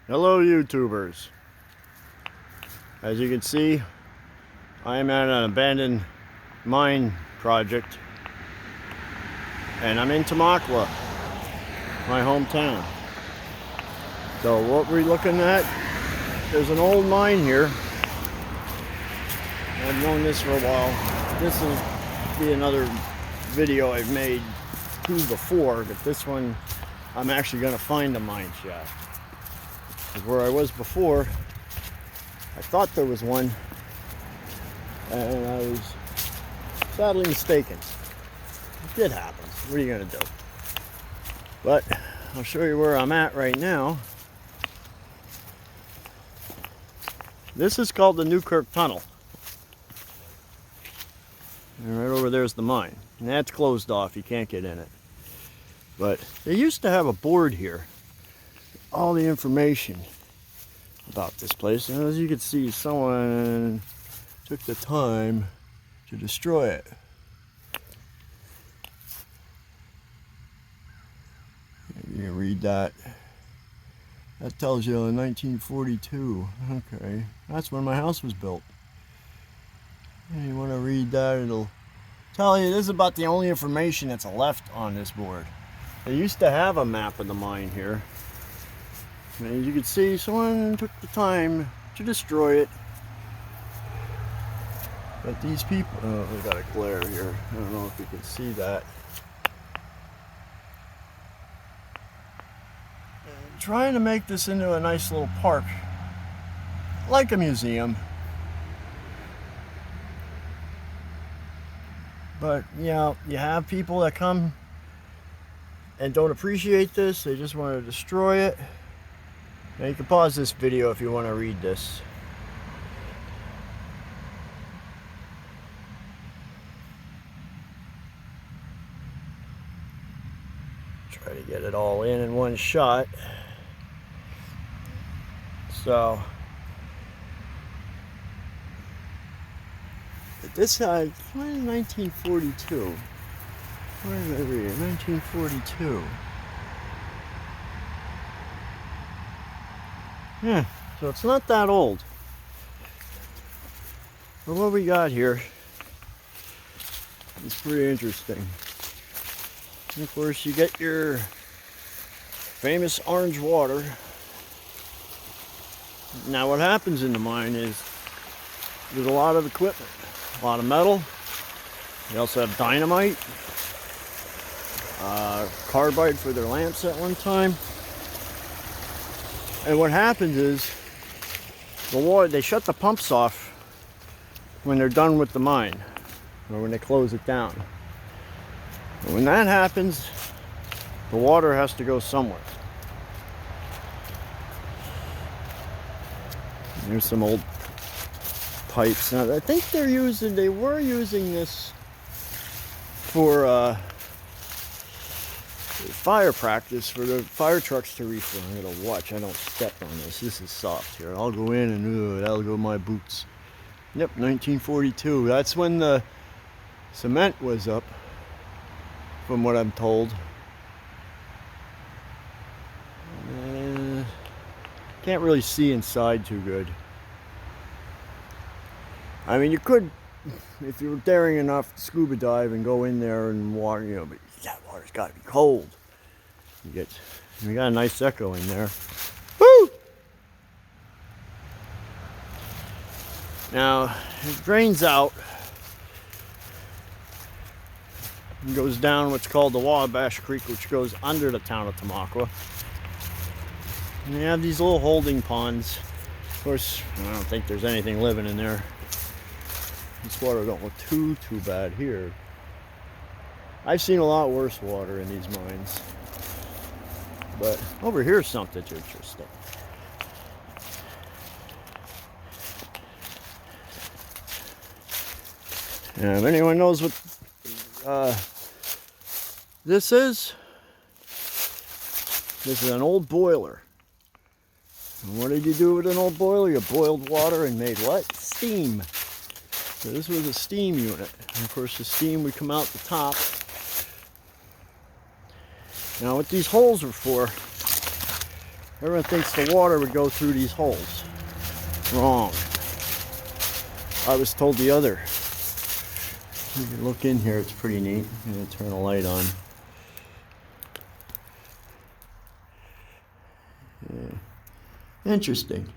Hello YouTubers. As you can see, I am at an abandoned mine project and I'm in Tamaqua, my hometown. So what we're looking at, there's an old mine here. I've known this for a while. This will be another video I've made two before, but this one I'm actually going to find a mine shaft. Where I was before, I thought there was one, and I was sadly mistaken. It did happen. What are you going to do? But I'll show you where I'm at right now. This is called the Newkirk Tunnel. And right over there is the mine. And that's closed off. You can't get in it. But they used to have a board here. All the information about this place, and as you can see, someone took the time to destroy it. You can read that. That tells you in 1942. Okay, that's when my house was built. And you want to read that, it'll tell you this is about the only information that's left on this board. They used to have a map of the mine here. And as you can see, someone took the time to destroy it. But these people, oh, we got a glare here. I don't know if you can see that. And trying to make this into a nice little park, like a museum. But yeah, you have people that come and don't appreciate this. They just want to destroy it. Now you can pause this video if you want to read this. Try to get it all in one shot. So, but this side, 1942. Where did I read it? 1942. Yeah, so it's not that old. But what we got here is pretty interesting. And of course, you get your famous orange water. Now what happens in the mine is there's a lot of equipment, a lot of metal. They also have dynamite, carbide for their lamps at one time. And what happens is the water, they shut the pumps off when they're done with the mine, or when they close it down. And when that happens, the water has to go somewhere. Here's some old pipes. Now I think they were using this for fire practice, for the fire trucks to refill. I'm gonna watch I don't step on this. This is soft here. I'll go in and that'll go my boots. Yep, 1942. That's when the cement was up, from what I'm told. Can't really see inside too good. I mean, you could, if you were daring enough, scuba dive and go in there and water, you know, but that water's got to be cold. We got a nice echo in there. Woo! Now it drains out and goes down what's called the Wabash Creek, which goes under the town of Tamaqua. And you have these little holding ponds. Of course, I don't think there's anything living in there. This water don't look too bad here. I've seen a lot worse water in these mines. But over here's something interesting. And if anyone knows what this is an old boiler. And what did you do with an old boiler? You boiled water and made what? Steam. So this was a steam unit. And of course the steam would come out the top. Now what these holes are for Everyone thinks the water would go through these holes. Wrong. I was told the other. You can look in here, it's pretty neat. I'm going to turn a light on. Yeah. Interesting.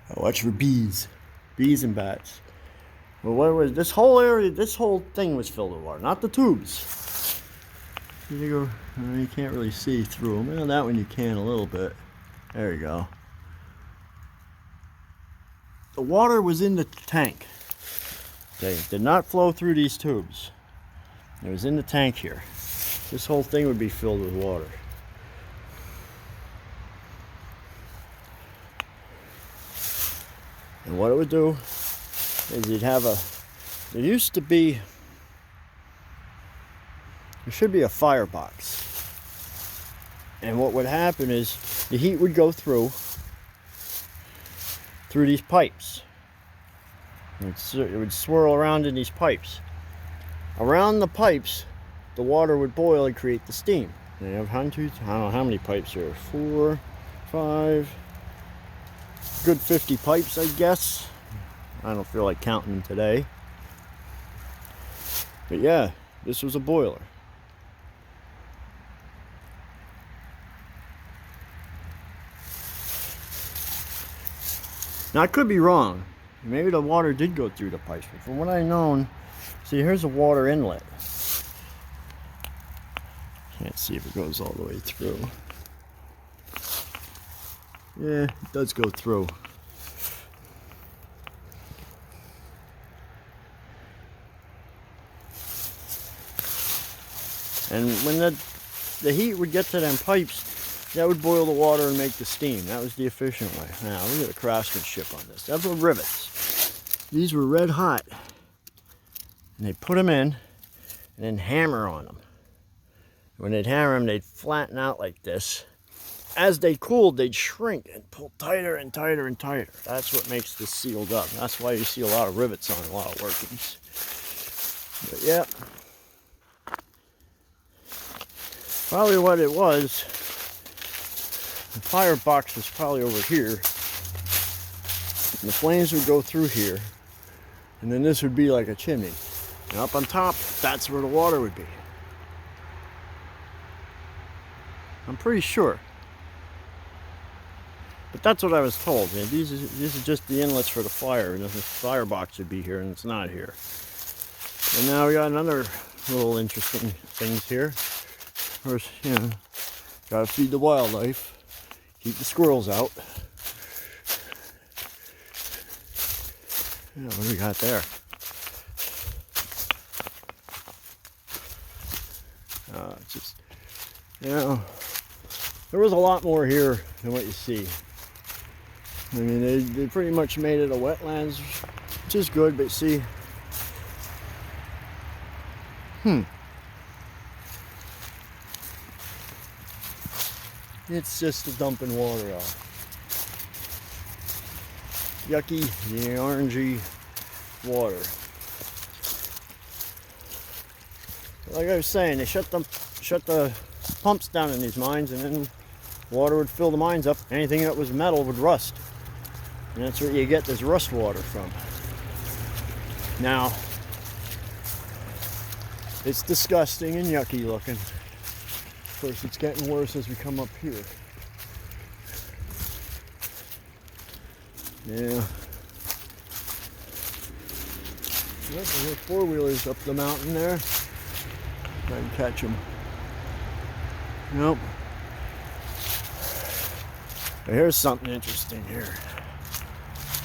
I watch for bees. Bees and bats. Well, what was this whole area? This whole thing was filled with water, not the tubes. You can't really see through them. Well, that one you can a little bit. There you go. The water was in the tank. Okay, it did not flow through these tubes. It was in the tank here. This whole thing would be filled with water. And what it would do is you'd have there used to be, there should be a firebox. And what would happen is the heat would go through these pipes. It would swirl around in these pipes. Around the pipes, the water would boil and create the steam. And you have hundreds, I don't know how many pipes there are, 4, 5, good 50 pipes, I guess. I don't feel like counting them today. But yeah, this was a boiler. Now I could be wrong. Maybe the water did go through the pipes, but from what I've known, see, here's a water inlet. Can't see if it goes all the way through. Yeah, it does go through. And when the heat would get to them pipes, that would boil the water and make the steam. That was the efficient way. Now, look at the craftsmanship on this. Those were rivets. These were red hot. And they put them in and then hammer on them. When they'd hammer them, they'd flatten out like this. As they cooled, they'd shrink and pull tighter and tighter and tighter. That's what makes this sealed up. That's why you see a lot of rivets on a lot of workings. But yeah. Probably what it was, the firebox was probably over here. And the flames would go through here. And then this would be like a chimney. And up on top, that's where the water would be. I'm pretty sure. But that's what I was told. Man. These are just the inlets for the fire. And the firebox would be here, and it's not here. And now we got another little interesting things here. Of course, you know, gotta feed the wildlife, keep the squirrels out. Yeah, what do we got there? It's just, you know, there was a lot more here than what you see. I mean, they pretty much made it a wetlands, which is good, but see, it's just a dumping water out. Yucky, the orangey water. Like I was saying, they shut the pumps down in these mines, and then water would fill the mines up. Anything that was metal would rust. And that's where you get this rust water from. Now, it's disgusting and yucky looking. Of course, it's getting worse as we come up here. Yeah. Yep, we have four-wheelers up the mountain there. Try and catch them. Nope. But here's something interesting here.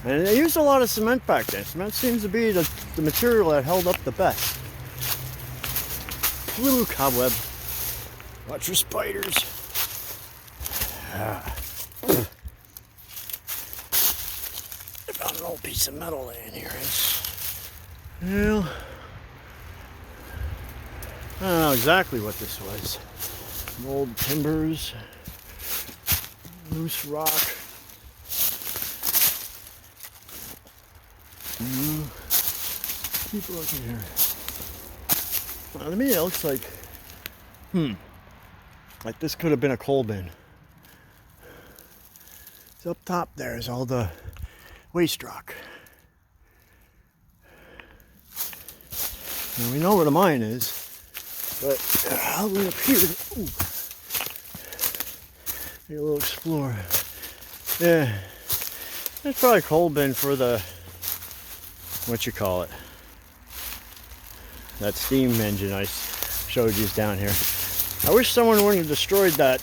And they used a lot of cement back then. Cement seems to be the material that held up the best. Ooh, cobweb. Watch for spiders. I found an old piece of metal laying here. Well, I don't know exactly what this was. Some old timbers, loose rock. Keep looking here. Well, to me it looks like this could have been a coal bin. So up top there is all the waste rock. Now we know where the mine is, but I'll go up here. Ooh. Take a little explore. Yeah, there's probably a coal bin for the, what you call it, that steam engine I showed you down here. I wish someone wouldn't have destroyed that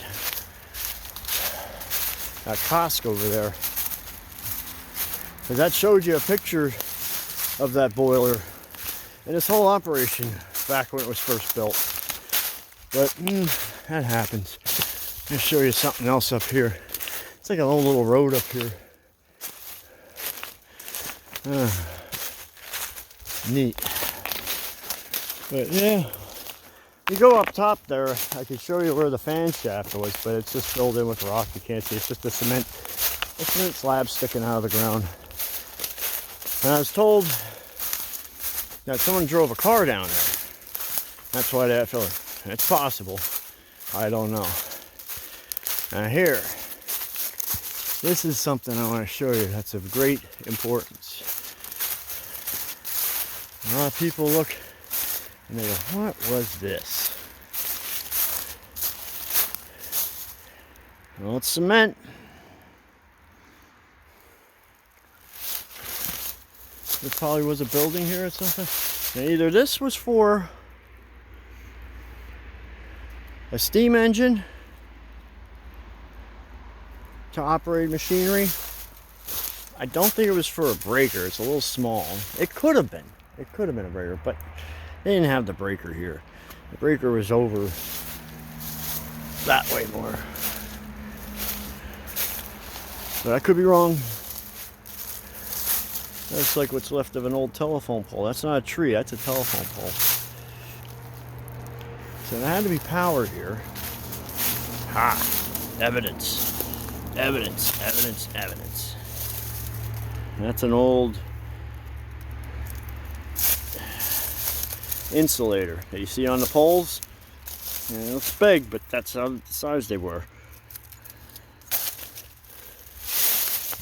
cask over there, because that showed you a picture of that boiler and this whole operation back when it was first built. But that happens. I'll show you something else up here. It's like a little road up here. Neat. But yeah, you go up top there, I could show you where the fan shaft was, but it's just filled in with rock. You can't see. It's just a cement slab sticking out of the ground. And I was told that someone drove a car down there. That's why that filler. It's possible. I don't know. Now here, this is something I want to show you that's of great importance. A lot of people look and they go, what was this? Well, it's cement. There probably was a building here or something. Now either this was for a steam engine to operate machinery. I don't think it was for a breaker. It's a little small. It could have been. It could have been a breaker, but they didn't have the breaker here. The breaker was over that way more. But I could be wrong. That's like what's left of an old telephone pole. That's not a tree, that's a telephone pole. So there had to be power here. Ha! Evidence. Evidence, evidence, evidence. That's an old insulator that you see on the poles. And it looks big, but that's how the size they were.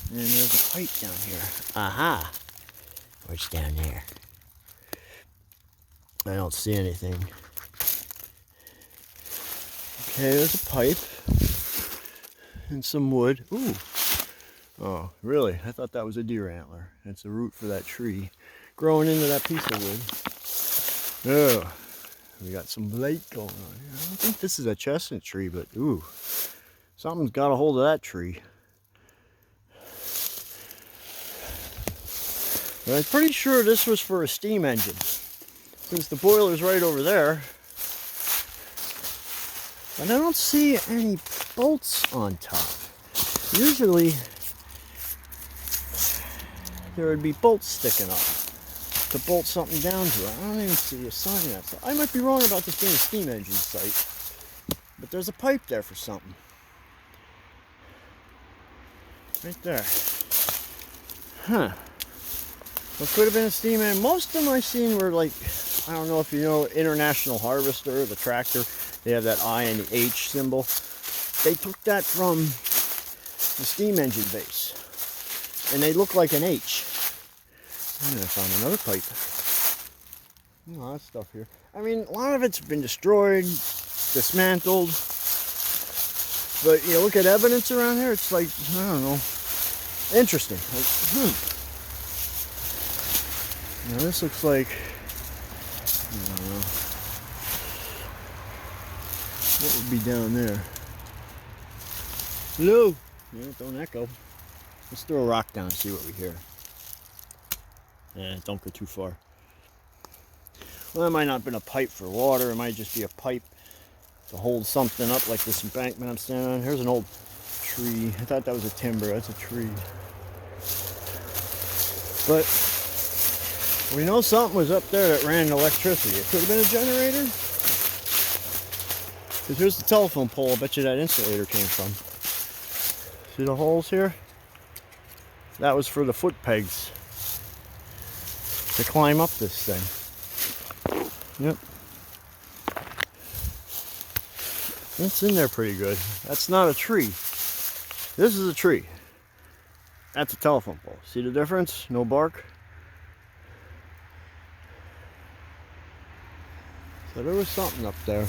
And there's a pipe down here. Aha! What's down there? I don't see anything. Okay, there's a pipe. And some wood. Ooh! Oh, really? I thought that was a deer antler. That's the root for that tree growing into that piece of wood. Oh, we got some light going on here. I don't think this is a chestnut tree, but ooh, something's got a hold of that tree. But I'm pretty sure this was for a steam engine, since the boiler's right over there. But I don't see any bolts on top. Usually there would be bolts sticking up to bolt something down to it. I don't even see a sign of that. So I might be wrong about this being a steam engine site, but there's a pipe there for something. Right there. Huh. Well, it could have been a steam engine. Most of them I've seen were like, I don't know if you know International Harvester, the tractor. They have that I and the H symbol. They took that from the steam engine base. And they look like an H. And I found another pipe. A lot of stuff here. I mean, a lot of it's been destroyed, dismantled. But you look at evidence around here, it's like, I don't know, interesting. Like, Now this looks like, I don't know, what would be down there? Hello? Yeah, don't echo. Let's throw a rock down and see what we hear. Yeah, don't go too far. Well, it might not have been a pipe for water. It might just be a pipe to hold something up like this embankment I'm standing on. Here's an old tree. I thought that was a timber. That's a tree. But we know something was up there that ran electricity. It could have been a generator. Because here's the telephone pole. I bet you that insulator came from. See the holes here? That was for the foot pegs to climb up this thing. Yep. It's in there pretty good. That's not a tree. This is a tree. That's a telephone pole. See the difference? No bark. So there was something up there.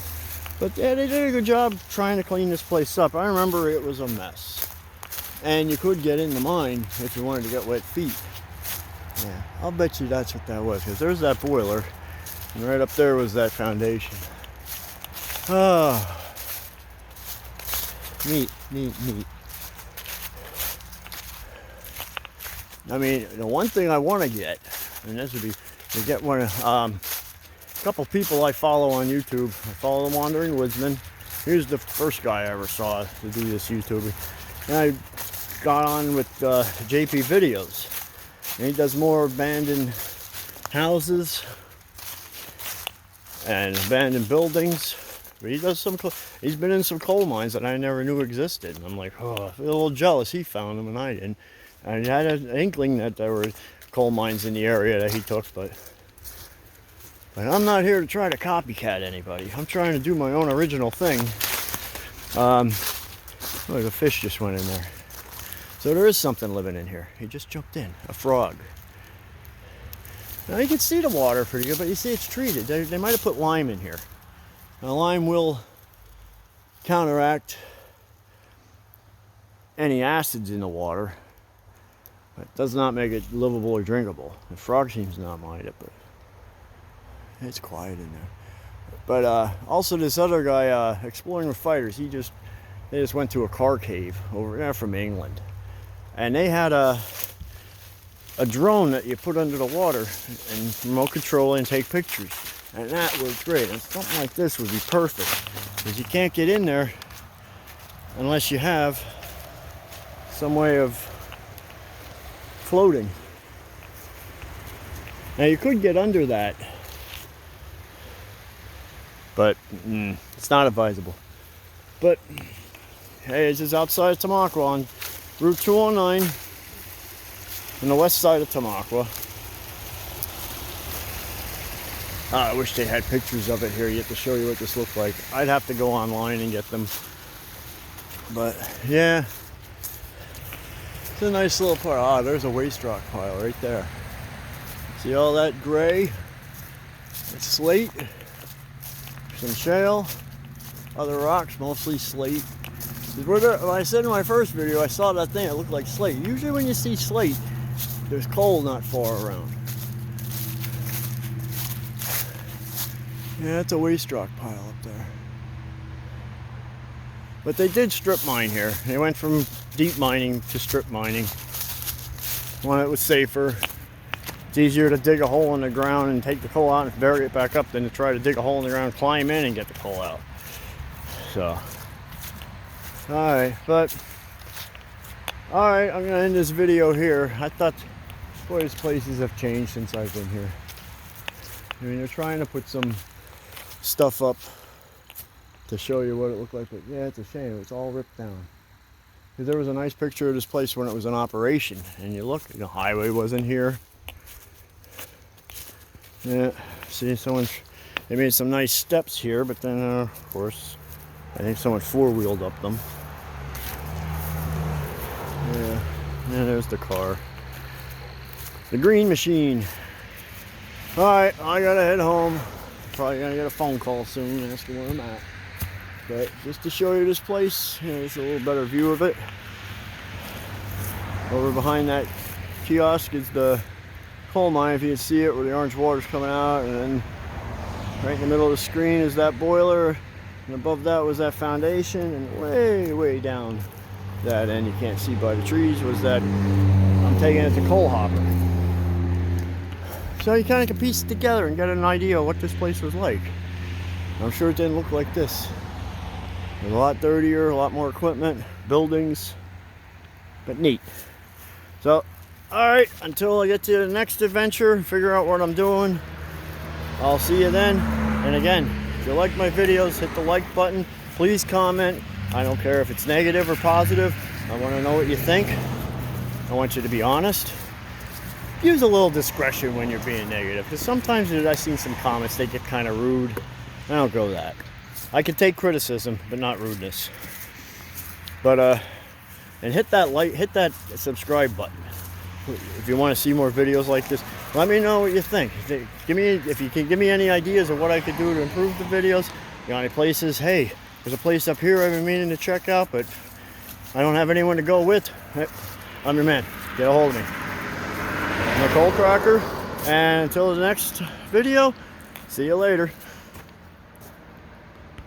But yeah, they did a good job trying to clean this place up. I remember it was a mess. And you could get in the mine if you wanted to get wet feet. Yeah, I'll bet you that's what that was, because there's that boiler, and right up there was that foundation. Oh, neat. I mean, the one thing I want to get, and this would be to get one of a couple people I follow on YouTube. I follow the Wandering Woodsman. Here's the first guy I ever saw to do this YouTubing, and I got on with JP Videos, and he does more abandoned houses and abandoned buildings. But he does he's been in some coal mines that I never knew existed, and I'm like, oh, I feel a little jealous he found them and I didn't. I had an inkling that there were coal mines in the area that he took, but I'm not here to try to copycat anybody. I'm trying to do my own original thing. Look, a fish just went in there. So there is something living in here. He just jumped in, a frog. Now you can see the water pretty good, but you see it's treated. They might have put lime in here. Now lime will counteract any acids in the water. It does not make it livable or drinkable. The frog seems to not mind it, but it's quiet in there. But also this other guy, Exploring with Fighters, they just went to a car cave over there from England. And they had a drone that you put under the water and remote control and take pictures. And that worked great. And something like this would be perfect, because you can't get in there unless you have some way of floating. Now you could get under that, but it's not advisable. But hey, it's just outside of Tamaqua on Route 209 on the west side of Tamaqua. I wish they had pictures of it here yet to show you what this looked like. I'd have to go online and get them. But yeah, it's a nice little part. Ah, there's a waste rock pile right there. See all that gray? It's slate, some shale, other rocks, mostly slate. When I said in my first video, I saw that thing, it looked like slate. Usually when you see slate, there's coal not far around. Yeah, it's a waste rock pile up there. But they did strip mine here. They went from deep mining to strip mining. One that was safer. It's easier to dig a hole in the ground and take the coal out and bury it back up than to try to dig a hole in the ground, climb in and get the coal out. So, alright, I'm gonna end this video here. I thought, boy, these places have changed since I've been here. I mean, they're trying to put some stuff up to show you what it looked like, but yeah, it's a shame. It's all ripped down. Because there was a nice picture of this place when it was in operation, and you look, the highway wasn't here. Yeah, see, they made some nice steps here, but then, of course, I think someone four-wheeled up them. Yeah, there's the car. The green machine. Alright, I gotta head home. Probably gonna get a phone call soon asking where I'm at. But just to show you this place, there's a little better view of it. Over behind that kiosk is the coal mine, if you can see it, where the orange water's coming out. And then right in the middle of the screen is that boiler. And above that was that foundation. And way down that end, you can't see by the trees, was that I'm taking it to coal hopper. So you kind of can piece it together and get an idea of what this place was like. I'm sure it didn't look like this. It was a lot dirtier, a lot more equipment, buildings, but neat. So, alright, until I get to the next adventure, figure out what I'm doing, I'll see you then. And again, if you like my videos, hit the like button. Please comment. I don't care if it's negative or positive. I want to know what you think. I want you to be honest. Use a little discretion when you're being negative, because sometimes I've seen some comments, they get kind of rude. I don't go that. I can take criticism, but not rudeness. But and hit that like, hit that subscribe button. If you want to see more videos like this, let me know what you think. If you can give me any ideas of what I could do to improve the videos. You know, any places, hey, there's a place up here I've been meaning to check out, but I don't have anyone to go with. I'm your man. Get a hold of me. I'm a coal cracker, and until the next video, see you later.